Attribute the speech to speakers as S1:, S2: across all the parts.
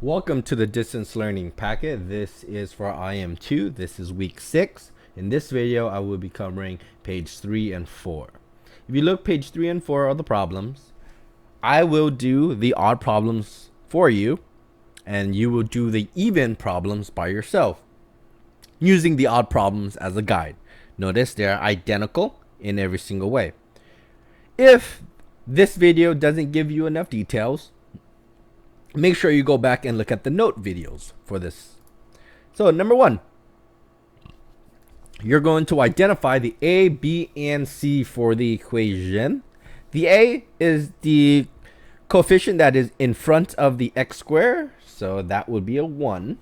S1: Welcome to the distance learning packet. This is for IM2. This is week 6. In this video, I will be covering page 3 and 4. If you look, page 3 and 4 are the problems. I will do the odd problems for you, and you will do the even problems by yourself, using the odd problems as a guide. Notice they're identical in every single way. If this video doesn't give you enough details, make sure you go back and look at the note videos for this. So number 1, you're going to identify the A, B, and C for the equation. The A is the coefficient that is in front of the x squared, so that would be a 1.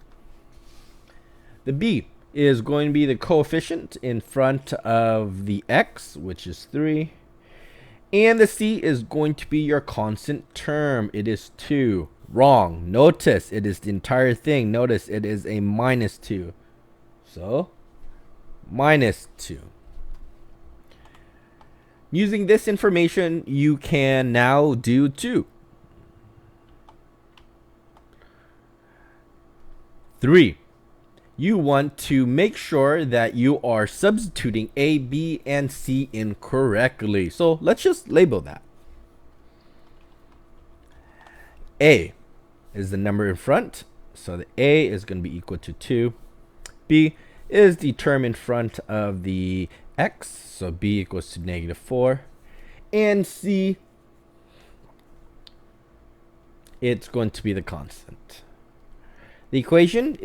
S1: The B is going to be the coefficient in front of the x, which is 3. And the C is going to be your constant term. It is 2. Wrong. Notice it is the entire thing. Notice it is a minus 2. So, minus 2. Using this information, you can now do 2. 3. You want to make sure that you are substituting A, B, and C incorrectly. So, let's just label that. A is the number in front, so the A is going to be equal to 2. B is the term in front of the x, so B equals to negative 4. And C, it's going to be the constant. The equation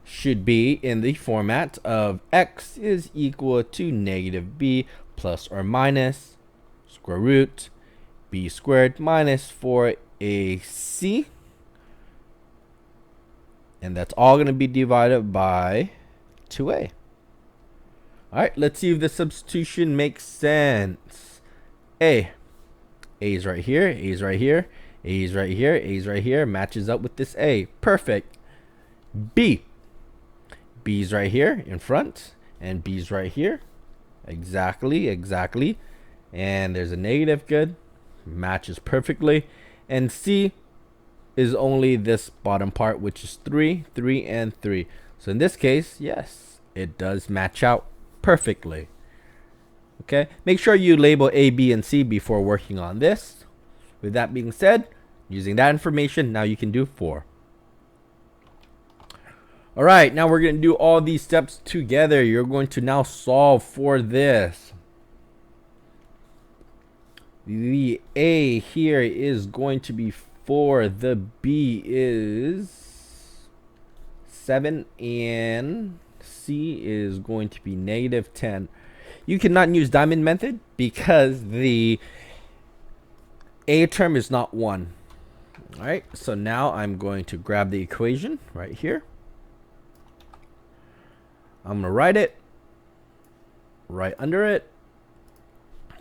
S1: should be in the format of x is equal to negative b plus or minus square root b squared minus 4ac, and that's all going to be divided by 2a. Alright, let's see if the substitution makes sense. A is right here, A is right here, A is right here, A is right here, matches up with this A. Perfect. B is right here in front, and B is right here. Exactly. And there's a negative, good. Matches perfectly. And C is only this bottom part, which is 3, 3, and 3. So in this case, yes, it does match out perfectly. Okay, make sure you label A, B, and C before working on this. With that being said, using that information, now you can do 4. All right, now we're going to do all these steps together. You're going to now solve for this. The A here is going to be 4. The B is 7. And C is going to be negative 10. You cannot use diamond method because the A term is not 1. All right, so now I'm going to grab the equation right here. I'm going to write it right under it.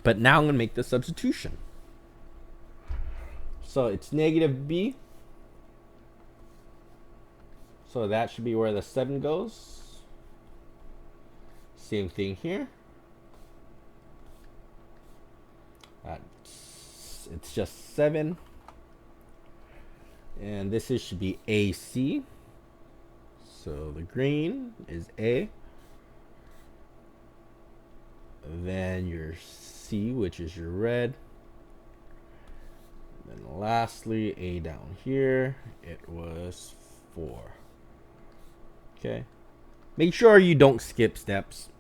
S1: But now I'm going to make the substitution. So it's negative b. So that should be where the 7 goes. Same thing here. It's just 7. And this should be AC. So the green is A. Then your C, which is your red. And then lastly, A down here, it was 4. Okay. Make sure you don't skip steps.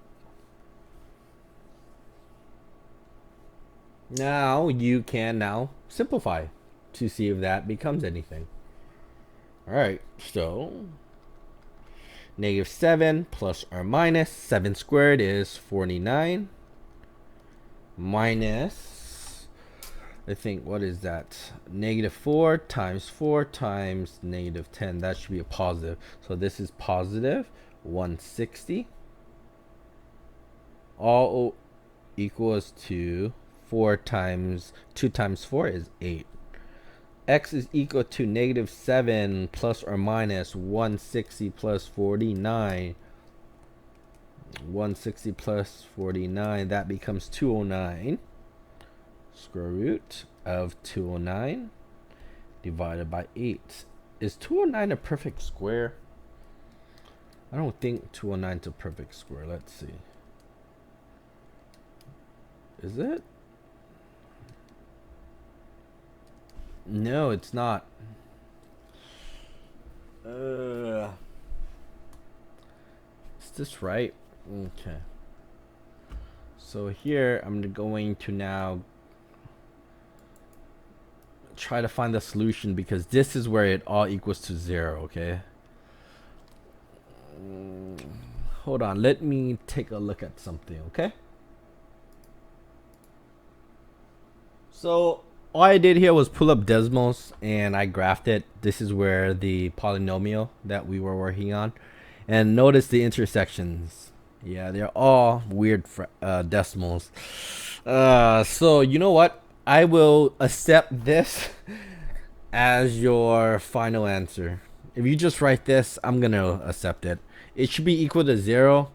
S1: Now you can now simplify to see if that becomes anything. Alright, so negative 7 plus or minus 7 squared is 49. Minus, I think, what is that? Negative 4 times negative 10. That should be a positive. So this is positive 160. All equals to 4 times 2 times 4 is 8. X is equal to negative 7 plus or minus 160 plus 49. 160 plus 49, that becomes 209. Square root of 209 divided by 8. Is 209 a perfect square? I don't think 209 is a perfect square. Let's see. Is it? No, it's not. Is this right? Okay. So here I'm going to now try to find the solution, because this is where it all equals to 0, okay? Hold on, let me take a look at something, okay? So all I did here was pull up Desmos and I graphed it. This is where the polynomial that we were working on. And notice the intersections. Yeah, they're all weird decimals. So you know what? I will accept this as your final answer. If you just write this, I'm gonna accept it. It should be equal to 0,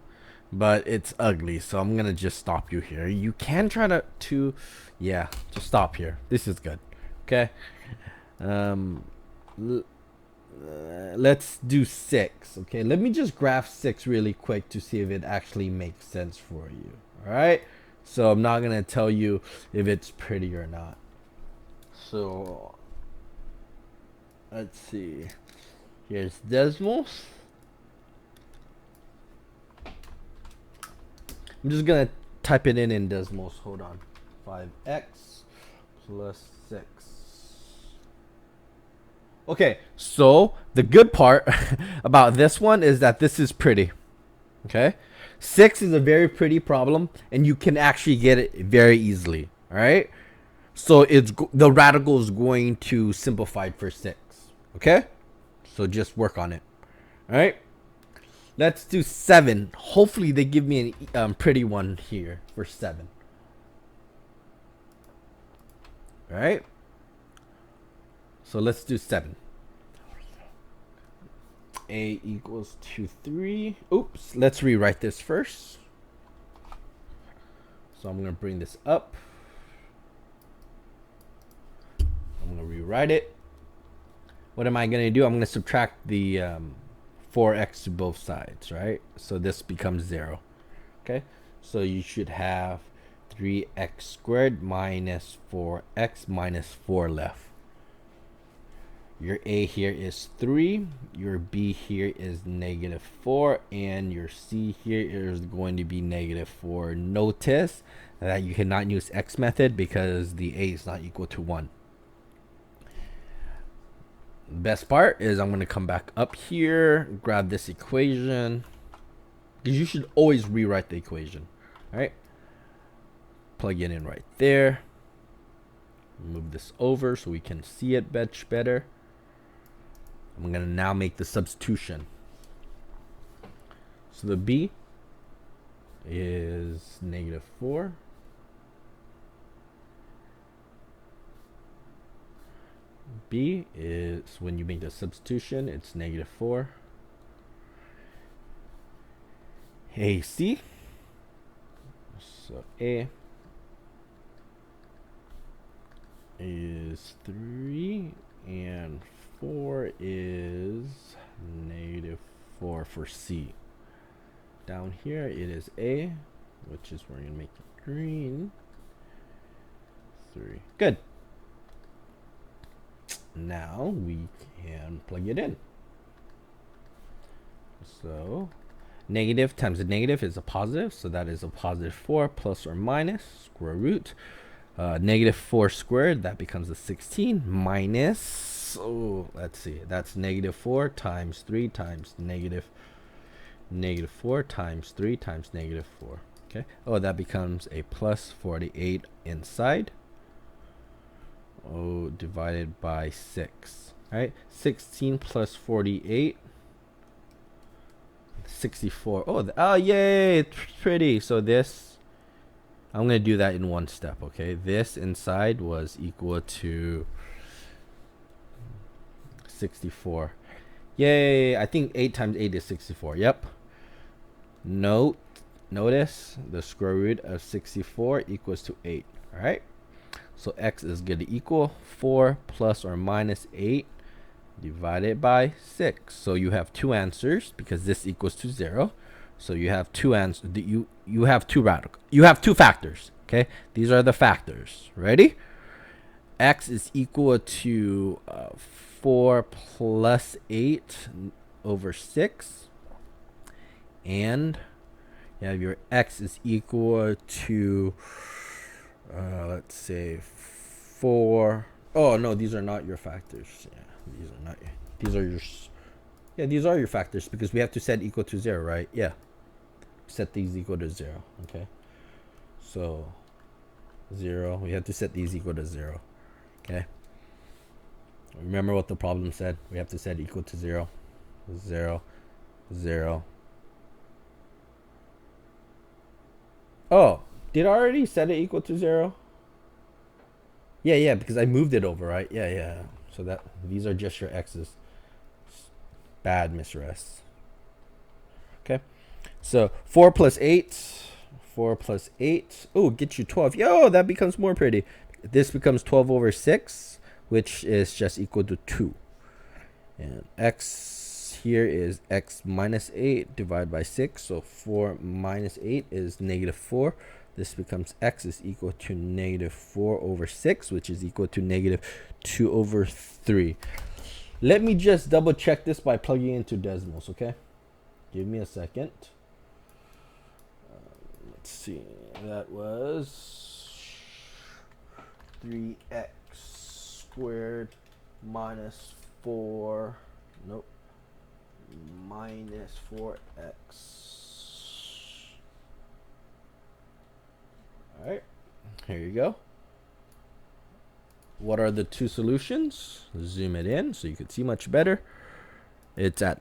S1: but it's ugly, so I'm gonna just stop you here. You can try to yeah, just stop here. This is good. Okay. Um, let's do 6. Okay, let me just graph 6 really quick to see if it actually makes sense for you. All right. So I'm not gonna tell you if it's pretty or not. So let's see. Here's Desmos. I'm just gonna type it in Desmos. Hold on. 5x plus 6. Okay, so the good part about this one is that this is pretty. Okay, 6 is a very pretty problem, and you can actually get it very easily. All right, so the radical is going to simplify for 6. Okay, so just work on it. All right, let's do 7. Hopefully they give me a pretty one here for 7. All right, so let's do 7. A equals to 3. Oops, let's rewrite this first. So I'm gonna bring this up. I'm gonna rewrite it. What am I gonna do? I'm gonna subtract the 4x to both sides, right? So this becomes 0. Okay, so you should have 3x squared minus 4x minus 4 left. Your A here is 3, your B here is -4, and your C here is going to be -4. Notice that you cannot use X method because the A is not equal to 1. The best part is I'm going to come back up here, grab this equation, because you should always rewrite the equation. All right, plug it in right there. Move this over so we can see it much better. I'm going to now make the substitution. So the B is -4. B is, when you make the substitution, it's -4. AC. So A is 3 and 4 is -4 for C. Down here it is A, which is where we're going to make it green. 3. Good. Now we can plug it in. So negative times a negative is a positive, so that is a +4 plus or minus square root. -4 squared, that becomes a 16 minus, oh, let's see, that's -4 times 3 times -4 times 3 times -4. Okay, oh, that becomes a +48 inside. Oh, divided by 6. All right, 16 plus 48, 64. Oh, yay, it's pretty. So this, I'm going to do that in one step, okay? This inside was equal to 64. Yay, I think 8 times 8 is 64. Yep. Notice the square root of 64 equals to 8. All right? So x is going to equal 4 plus or minus 8 divided by 6. So you have two answers because this equals to 0. So you have two answers. You have two factors. Okay, these are the factors. Ready? X is equal to 4 plus 8 over 6, and you have your x is equal to let's say 4. Oh no, these are not your factors. Yeah, these are not. These are your. Yeah, these are your factors because we have to set equal to 0, right? Yeah, set these equal to 0. Okay, so 0. We have to set these equal to 0. Okay. Remember what the problem said? We have to set equal to 0. 0, 0. Oh, did I already set it equal to 0? Yeah, because I moved it over, right? Yeah. So that these are just your x's. Bad, Mr.S. Okay. So 4 plus 8. 4 plus 8. Oh, get you 12. Yo, that becomes more pretty. This becomes 12 over 6, which is just equal to 2. And x here is x minus 8 divided by 6. So 4 minus 8 is negative 4. This becomes x is equal to negative 4 over 6, which is equal to negative 2 over 3. Let me just double check this by plugging into decimals, okay? Give me a second. Let's see. That was 3x squared minus 4. Nope. Minus 4x. Alright. Here you go. What are the two solutions? Zoom it in so you can see much better. It's at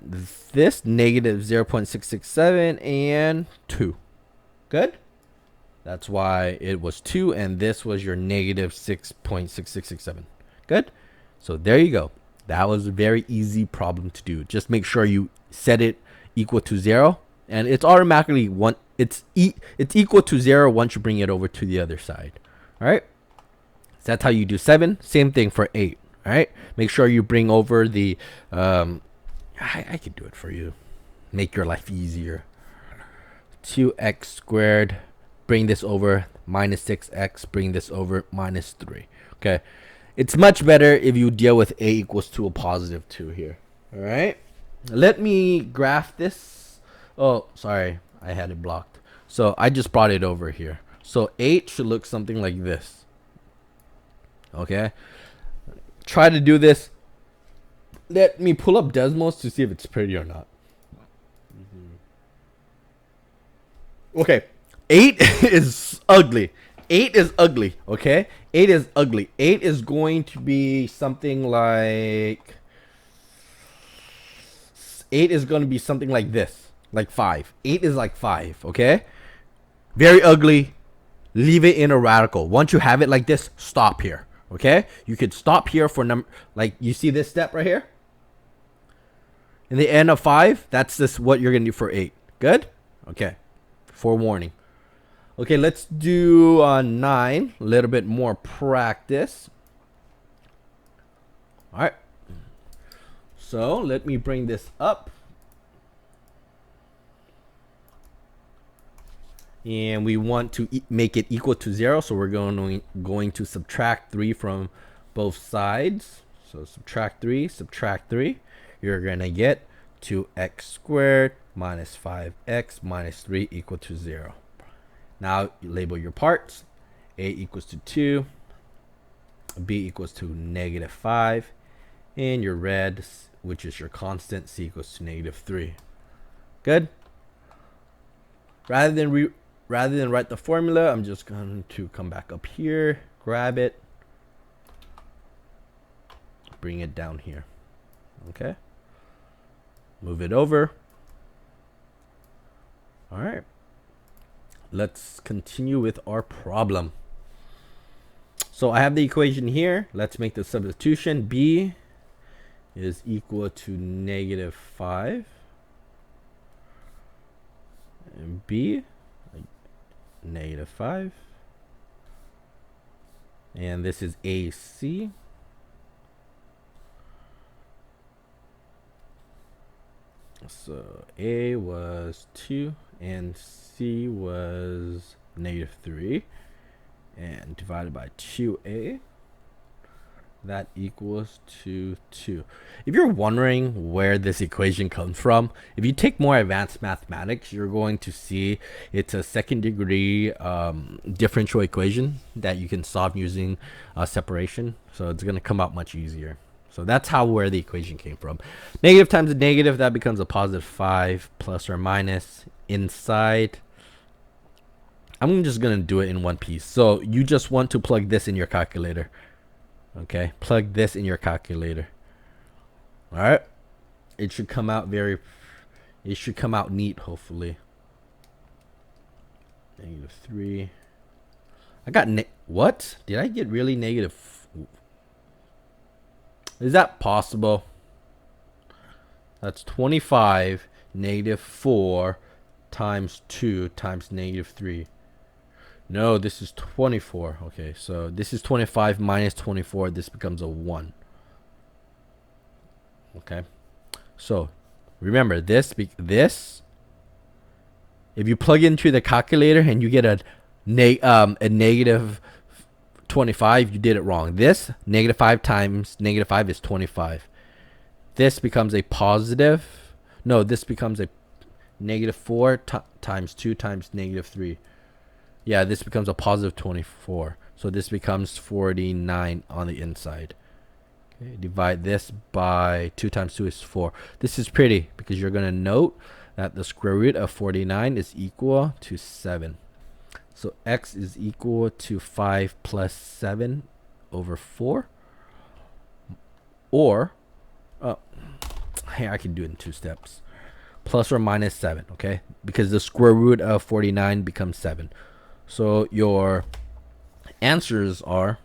S1: this negative 0.667 and 2. Good? That's why it was 2 and this was your negative 6.6667. Good? So there you go. That was a very easy problem to do. Just make sure you set it equal to 0 and it's automatically it's equal to 0 once you bring it over to the other side. All right? So that's how you do 7. Same thing for 8. All right? Make sure you bring over the I can do it for you. Make your life easier. 2x squared, bring this over, minus 6x, bring this over, minus 3. Okay, it's much better if you deal with a equals to a positive 2 here. All right, let me graph this. Oh, sorry, I had it blocked. So I just brought it over here. So 8 should look something like this. Okay, try to do this. Let me pull up decimals to see if it's pretty or not. Okay, 8 is ugly. 8 is ugly, okay? 8 is ugly. 8 is going to be something like... 8 is going to be something like this. Like 5. 8 is like 5, okay? Very ugly. Leave it in a radical. Once you have it like this, stop here, okay? You could stop here for number... Like, you see this step right here? In the end of 5, that's just what you're going to do for 8. Good? Okay. Forewarning. Okay, let's do 9. A little bit more practice. All right. So let me bring this up. And we want to make it equal to 0. So we're going to subtract 3 from both sides. So subtract 3, subtract 3. You're going to get 2x squared minus 5x minus 3 equal to 0. Now you label your parts. A equals to 2. B equals to negative 5. And your red, which is your constant, C equals to negative 3. Good? Rather than write the formula, I'm just going to come back up here, grab it, bring it down here. Okay? Move it over. All right. Let's continue with our problem. So I have the equation here. Let's make the substitution. B is equal to negative 5. And B, negative 5. And this is AC. So A was 2 and C was -3, and divided by 2A, that equals to 2. If you're wondering where this equation comes from, if you take more advanced mathematics, you're going to see it's a second degree differential equation that you can solve using separation. So it's going to come out much easier. So that's where the equation came from. Negative times a negative, that becomes a positive 5 plus or minus inside. I'm just going to do it in one piece. So you just want to plug this in your calculator. Okay, plug this in your calculator. All right, it should come out neat, hopefully. -3. I got what? Did I get really negative? Is that possible? That's 25 -4 times 2 times -3. No, this is 24. Okay, so this is 25 minus 24. This becomes a 1. Okay, so remember this. If you plug into the calculator and you get a negative 25, you did it wrong. This -5 times -5 is 25. This becomes a positive. No, this becomes a -4 times 2 times -3. Yeah, this becomes a positive 24. So this becomes 49 on the inside. Okay, divide this by 2 times 2 is 4. This is pretty because you're going to note that the square root of 49 is equal to 7. So x is equal to 5 plus 7 over 4. Or, hey, I can do it in 2 steps. Plus or minus 7, okay? Because the square root of 49 becomes 7. So your answers are,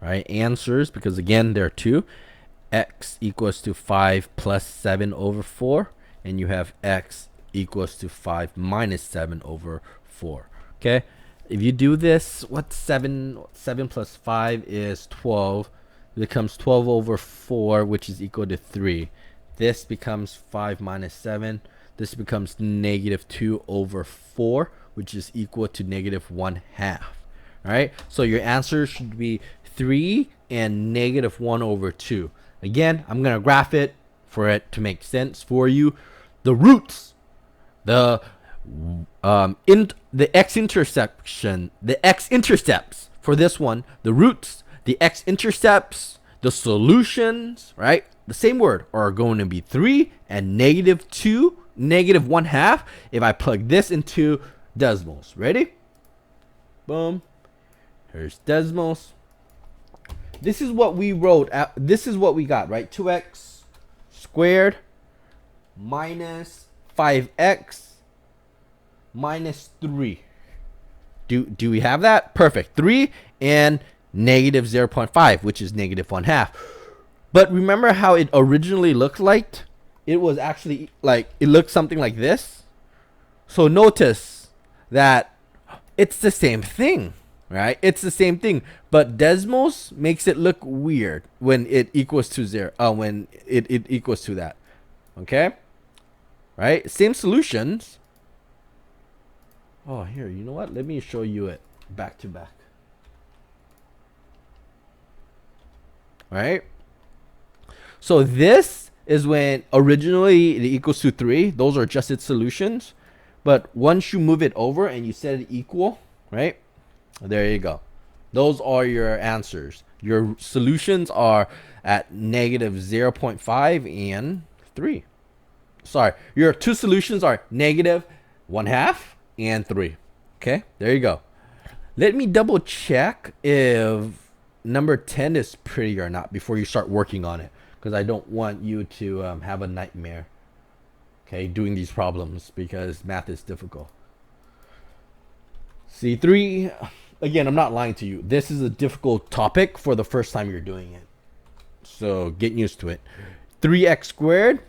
S1: right, answers, because again, there are 2. X equals to 5 plus 7 over 4. And you have x equals to 5 minus 7 over 4. Okay? If you do this, what's 7? 7 plus 5 is 12. It becomes 12 over 4, which is equal to 3. This becomes 5 minus 7. This becomes -2 over 4, which is equal to -1/2. All right, so your answer should be 3 and -1 over 2. Again, I'm going to graph it for it to make sense for you. The roots, the x-intercepts for this one, the roots, the x-intercepts, the solutions, right? The same word are going to be 3 and -2, -1/2 if I plug this into decimals. Ready? Boom. Here's decimals. This is what we wrote. This is what we got, right? 2x squared minus 5x minus 3. Do we have that? Perfect. 3 and -0.5, which is -1/2. But remember how it originally looked like? It was actually like, it looked something like this. So notice that it's the same thing, right? It's the same thing, but decimals makes it look weird when it equals to 0. When it equals to that. Okay? Right? Same solutions. Oh, here, you know what? Let me show you it back to back. Right? So this is when originally it equals to 3. Those are just its solutions. But once you move it over and you set it equal, right? There you go. Those are your answers. Your solutions are at -0.5 and 3. Sorry, your two solutions are -1/2 and 3. Okay, there you go. Let me double check if number 10 is pretty or not before you start working on it, because I don't want you to have a nightmare, okay, doing these problems, because math is difficult. See, 3, again, I'm not lying to you. This is a difficult topic for the first time you're doing it. So get used to it. 3x squared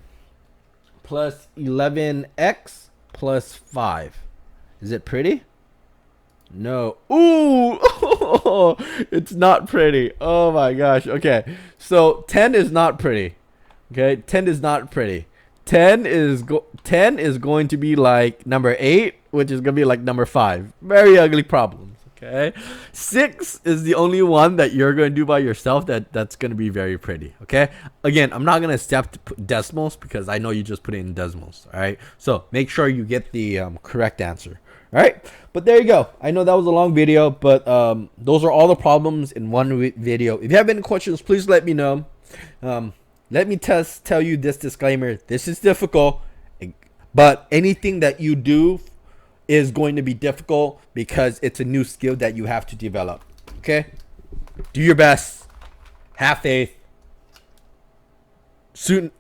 S1: plus 11x plus 5. Is it pretty? No. Ooh, it's not pretty. Oh my gosh. Okay, so 10 is not pretty. Okay, 10 is not pretty. 10 is going to be like number 8, which is gonna be like number 5. Very ugly problems. Okay, 6 is the only one that you're gonna do by yourself that's gonna be very pretty. Okay, again, I'm not gonna accept decimals because I know you just put it in decimals. All right, so make sure you get the correct answer. All right, but there you go. I know that was a long video, but those are all the problems in one video. If you have any questions, please let me know. Let me tell you this disclaimer. This is difficult, but anything that you do is going to be difficult because it's a new skill that you have to develop. Okay? Do your best. Have faith. Soon,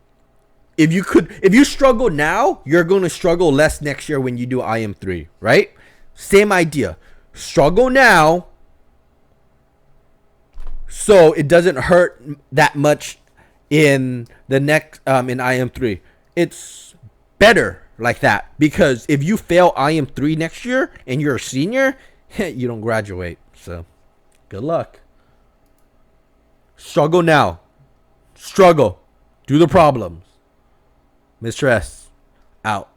S1: if you struggle now, you're going to struggle less next year when you do IM3, right? Same idea. Struggle now so it doesn't hurt that much in the next in IM3. It's better like that because if you fail IM3 next year and you're a senior, you don't graduate. So good luck. Struggle now. Struggle. Do the problems. Mr. S out.